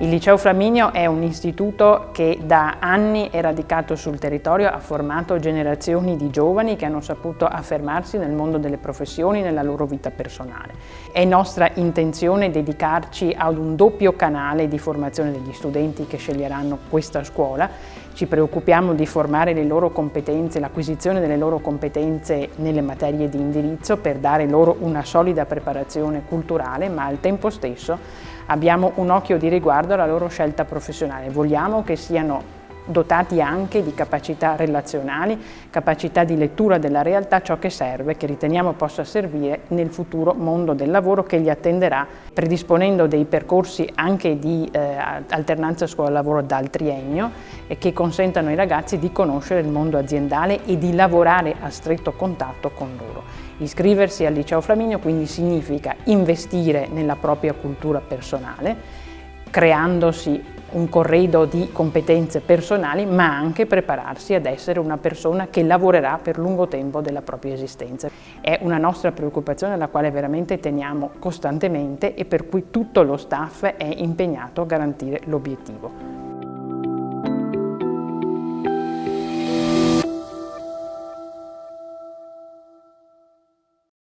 Il Liceo Flaminio è un istituto che da anni è radicato sul territorio, ha formato generazioni di giovani che hanno saputo affermarsi nel mondo delle professioni, nella loro vita personale. È nostra intenzione dedicarci ad un doppio canale di formazione degli studenti che sceglieranno questa scuola. Ci preoccupiamo di formare le loro competenze, l'acquisizione delle loro competenze nelle materie di indirizzo per dare loro una solida preparazione culturale, ma al tempo stesso abbiamo un occhio di riguardo alla loro scelta professionale. Vogliamo che siano dotati anche di capacità relazionali, capacità di lettura della realtà, ciò che serve, che riteniamo possa servire nel futuro mondo del lavoro che li attenderà, predisponendo dei percorsi anche di alternanza scuola-lavoro dal triennio e che consentano ai ragazzi di conoscere il mondo aziendale e di lavorare a stretto contatto con loro. Iscriversi al Liceo Flaminio quindi significa investire nella propria cultura personale, creandosi un corredo di competenze personali, ma anche prepararsi ad essere una persona che lavorerà per lungo tempo della propria esistenza. È una nostra preoccupazione alla quale veramente teniamo costantemente e per cui tutto lo staff è impegnato a garantire l'obiettivo.